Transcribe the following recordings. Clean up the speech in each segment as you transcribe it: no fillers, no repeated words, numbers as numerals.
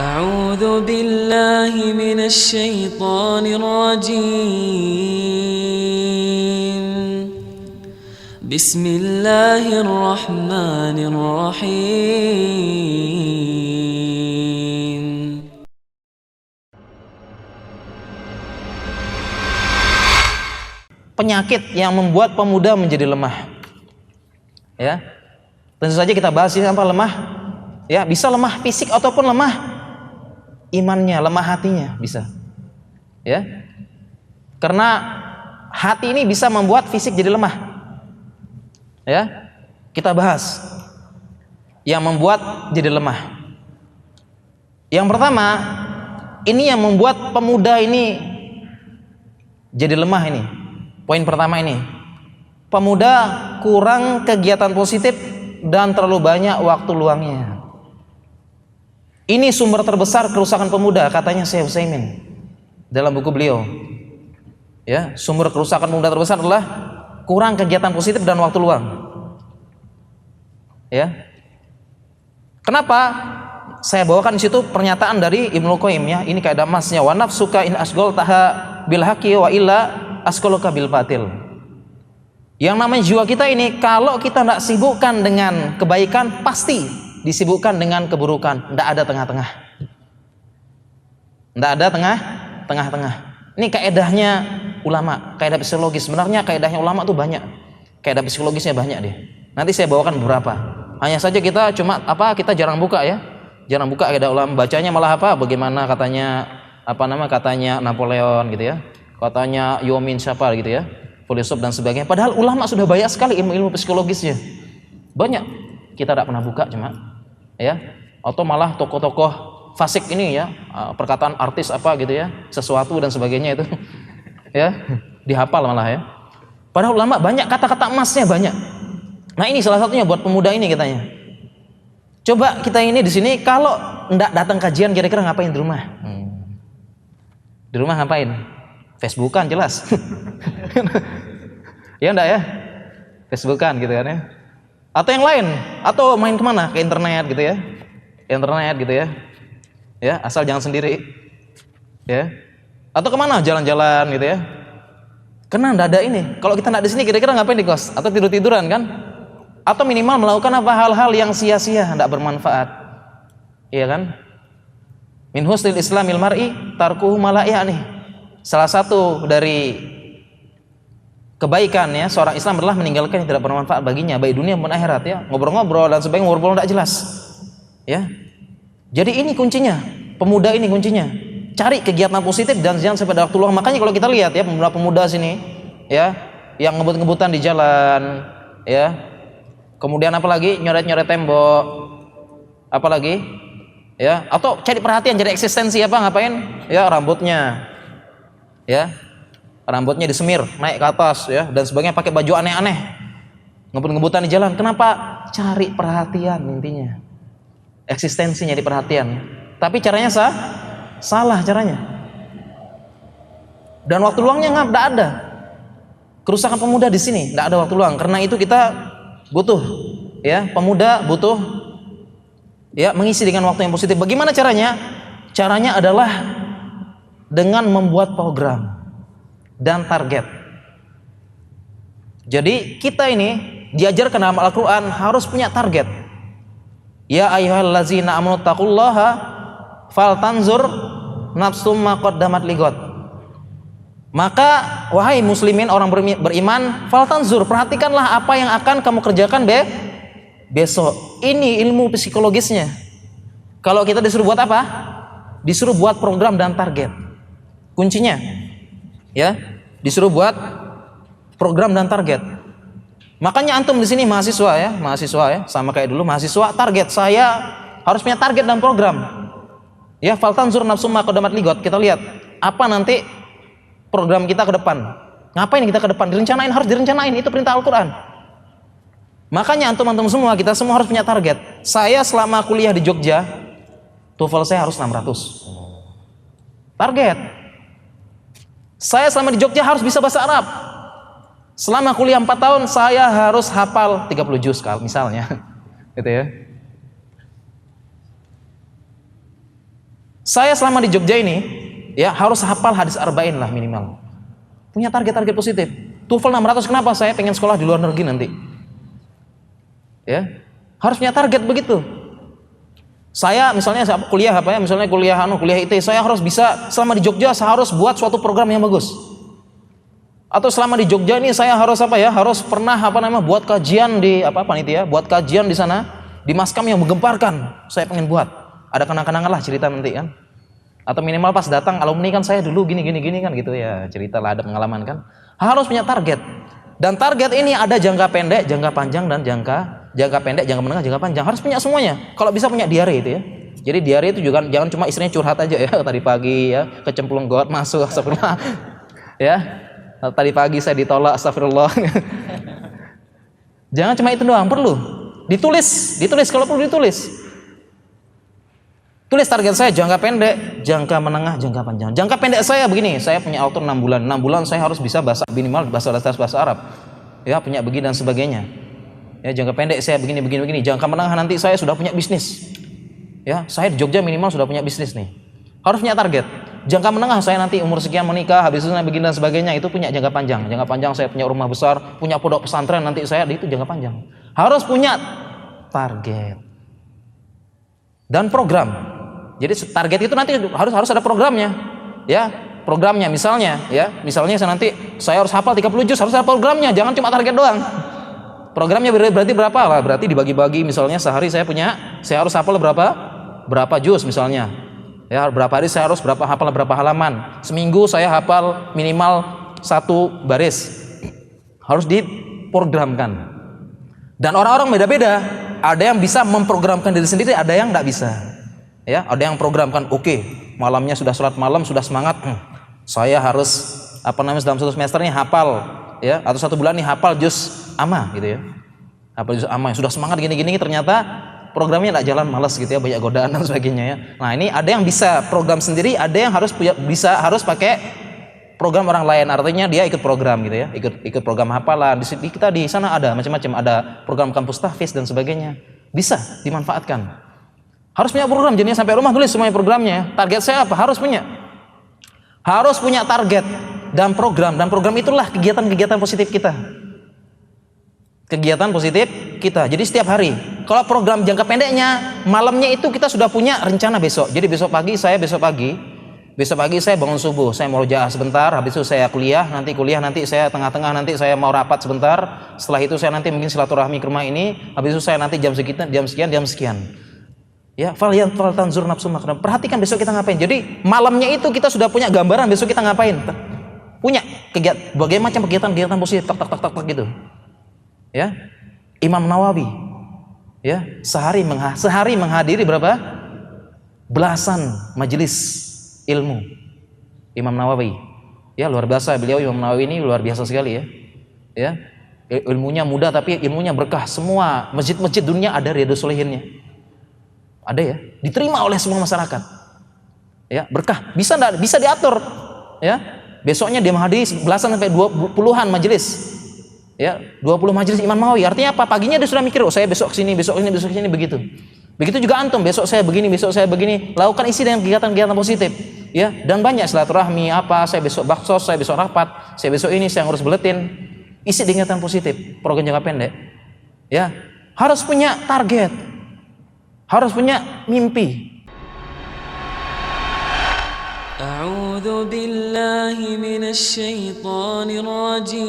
أعوذ بالله من الشيطان الرجيم بسم الله الرحمن الرحيم Penyakit yang membuat pemuda menjadi lemah. Ya. Tentu saja kita bahas ini apa lemah? Ya, bisa lemah fisik ataupun lemah imannya, lemah hatinya bisa. Ya. Karena hati ini bisa membuat fisik jadi lemah. Ya. Kita bahas yang membuat jadi lemah. Yang pertama, ini yang membuat pemuda ini jadi lemah ini. Poin pertama ini, pemuda kurang kegiatan positif dan terlalu banyak waktu luangnya. Ini sumber terbesar kerusakan pemuda, katanya Syekh Utsaimin dalam buku beliau. Ya, sumber kerusakan pemuda terbesar adalah kurang kegiatan positif dan waktu luang. Ya, kenapa? Saya bawakan di situ pernyataan dari Ibnu Qayyim ya. Ini kaidah emasnya, wa nafsuka in asgol taha bil haqi wa illa askoluka bil batil. Yang namanya jiwa kita ini, kalau kita tidak sibukkan dengan kebaikan, pasti disibukkan dengan keburukan. Tidak ada tengah-tengah. Tidak ada tengah-tengah. Ini kaedahnya ulama, kaedah psikologis. Sebenarnya kaedahnya ulama tuh banyak. Kaedah psikologisnya banyak deh. Nanti saya bawakan beberapa. Hanya saja kita kita jarang buka ya. Jarang buka kaedah ulama. Bacanya malah bagaimana katanya katanya Napoleon gitu ya. Katanya Yomin siapa gitu ya, filsuf dan sebagainya. Padahal ulama sudah banyak sekali ilmu-ilmu psikologisnya. Banyak. Kita tidak pernah buka cuma ya. Atau malah tokoh-tokoh fasik ini ya, perkataan artis gitu ya, sesuatu dan sebagainya itu ya, dihafal malah ya. Padahal ulama banyak kata-kata emasnya banyak. Nah, ini salah satunya buat pemuda ini katanya. Coba kita ini di sini kalau enggak datang kajian kira-kira ngapain di rumah? Di rumah ngapain? Facebookan jelas. Ya enggak ya? Facebookan gitu kan ya. Atau yang lain, atau main kemana? Ke internet gitu ya. Internet gitu ya. Ya, asal jangan sendiri. Ya. Atau kemana? Jalan-jalan gitu ya. Karena enggak ada ini. Kalau kita enggak di sini kira-kira ngapain di kos? Atau tidur-tiduran kan? Atau minimal melakukan hal-hal yang sia-sia, enggak bermanfaat. Iya kan? Min husnil islamil mar'i tarkuhu ma la ya'ni. Salah satu dari kebaikan ya seorang Islam adalah meninggalkan yang tidak bermanfaat baginya, baik dunia maupun akhirat ya. Ngobrol-ngobrol dan sebagainya, ngobrol tidak jelas. Ya. Jadi ini kuncinya. Pemuda ini kuncinya. Cari kegiatan positif dan jangan sampai ada waktu luang. Makanya kalau kita lihat ya pemuda-pemuda sini ya, yang ngebut-ngebutan di jalan ya. Kemudian apalagi nyoret-nyoret tembok. Apalagi ya, atau cari perhatian, cari eksistensi ngapain? Ya, rambutnya. Ya, rambutnya disemir naik ke atas ya dan sebagainya, pakai baju aneh-aneh, ngebut-ngebutan di jalan. Kenapa? Cari perhatian intinya, eksistensi nyari perhatian. Tapi caranya salah caranya. Dan waktu luangnya nggak ada. Kerusakan pemuda di sini nggak ada waktu luang. Karena itu kita butuh ya, pemuda butuh ya mengisi dengan waktu yang positif. Bagaimana caranya? Caranya adalah dengan membuat program dan target. Jadi kita ini diajarkan dalam Al-Quran harus punya target. Ya ayyuhallazina amanu taqullaha faltanzur nafsum ma qaddamat ligot. Maka wahai muslimin, orang beriman, faltanzur, perhatikanlah apa yang akan kamu kerjakan besok. Ini ilmu psikologisnya. Kalau kita disuruh buat apa? Disuruh buat program dan target. Kuncinya ya, disuruh buat program dan target. Makanya antum di sini mahasiswa ya, sama kayak dulu mahasiswa, target saya harus punya target dan program. Ya, faltanzur nafsum ma qaddamat ligot. Kita lihat apa nanti program kita ke depan. Ngapain kita ke depan? Direncanain, harus direncanain, itu perintah Al-Qur'an. Makanya antum semua, kita semua harus punya target. Saya selama kuliah di Jogja, TOEFL saya harus 600. Target. Saya selama di Jogja harus bisa bahasa Arab. Selama kuliah 4 tahun saya harus hafal 30 juz kalau misalnya. Gitu ya. Saya selama di Jogja ini ya harus hafal hadis arba'in lah minimal. Punya target-target positif. TOEFL 600, kenapa? Saya pengen sekolah di luar negeri nanti. Ya, harus punya target begitu. Saya misalnya kuliah apa ya? Misalnya kuliah IT, saya harus bisa selama di Jogja saya harus buat suatu program yang bagus. Atau selama di Jogja ini saya harus apa ya? Harus pernah buat kajian di panitia, buat kajian di sana di Maskam yang menggemparkan. Saya pengen buat. Ada kenang-kenangan lah cerita nanti kan. Atau minimal pas datang alumni kan saya dulu gini kan gitu ya, cerita lah, ada pengalaman kan. Harus punya target. Dan target ini ada jangka pendek, jangka panjang, dan jangka pendek, jangka menengah, jangka panjang. Harus punya semuanya. Kalau bisa punya diary itu ya. Jadi diary itu juga jangan cuma istrinya curhat aja ya. Tadi pagi ya kecemplung got masuk, astagfirullah. Ya. Tadi pagi saya ditolak, astagfirullah. Jangan cuma itu doang, perlu ditulis kalau perlu ditulis. Tulis target saya jangka pendek, jangka menengah, jangka panjang. Jangka pendek saya begini, saya punya auto 6 bulan. 6 bulan saya harus bisa minimal bahasa Arab. Ya, punya begini dan sebagainya. Ya, jangka pendek saya begini. Jangka menengah nanti saya sudah punya bisnis. Ya, saya di Jogja minimal sudah punya bisnis nih. Harus punya target. Jangka menengah saya nanti umur sekian menikah, habis itu begini dan sebagainya, itu punya jangka panjang. Jangka panjang saya punya rumah besar, punya pondok pesantren nanti saya, itu jangka panjang. Harus punya target. Dan program. Jadi target itu nanti harus ada programnya, ya programnya misalnya saya harus hafal 30 juz, harus ada programnya, jangan cuma target doang. Programnya berarti berapa lah? Berarti dibagi-bagi, misalnya sehari saya harus hafal berapa juz misalnya, ya berapa hari saya harus hafal berapa halaman, seminggu saya hafal minimal 1 baris, harus diprogramkan. Dan orang-orang beda-beda, ada yang bisa memprogramkan diri sendiri, ada yang nggak bisa. Ya, ada yang programkan, oke, malamnya sudah sholat malam, sudah semangat, saya harus dalam 1 semester nih hafal, ya, atau 1 bulan nih hafal juz amma gitu ya, hafal juz amma, sudah semangat gini, ternyata programnya nggak jalan, malas gitu ya, banyak godaan dan sebagainya ya. Nah ini ada yang bisa program sendiri, ada yang harus pakai program orang lain, artinya dia ikut program gitu ya, ikut program hafalan. Kita di sana ada macam-macam, ada program kampus tahfiz dan sebagainya, bisa dimanfaatkan. Harus punya program, jadinya sampai rumah tulis semuanya programnya. Target saya apa? Harus punya target dan program itulah kegiatan positif kita. Jadi setiap hari. Kalau program jangka pendeknya, malamnya itu kita sudah punya rencana besok. Jadi besok pagi saya bangun subuh, saya mau murojaah sebentar, habis itu saya kuliah nanti saya tengah-tengah nanti saya mau rapat sebentar. Setelah itu saya nanti mungkin silaturahmi ke rumah ini, habis itu saya nanti jam sekian. Ya, fal tanzur nafsu makna. Perhatikan besok kita ngapain. Jadi malamnya itu kita sudah punya gambaran besok kita ngapain. Punya kegiatan, bagaimana macam kegiatan positif tak gitu. Ya. Imam Nawawi ya, sehari menghadiri berapa? Belasan majelis ilmu. Imam Nawawi. Ya, luar biasa beliau. Imam Nawawi ini luar biasa sekali ya. Ya. Ilmunya mudah tapi ilmunya berkah. Semua masjid-masjid dunia ada Riyadhus Shalihinnya. Ada ya, diterima oleh semua masyarakat. Ya, berkah. Bisa diatur. Ya. Besoknya dia menghadiri belasan sampai 20-an majelis. Ya, 20 majelis Imam Nawawi. Artinya apa? Paginya dia sudah mikir, saya besok kesini begitu. Begitu juga antum, besok saya begini. Lakukan isi dengan kegiatan-kegiatan positif. Ya, dan banyak silaturahmi saya besok baksos, saya besok rapat, saya besok ini saya ngurus buletin. Isi dengan kegiatan positif, program jangka pendek. Ya, harus punya target. Harus punya mimpi. A'udzu billahi minasy syaithanir rajim.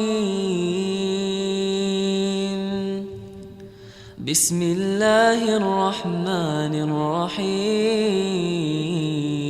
Bismillahirrahmanirrahim.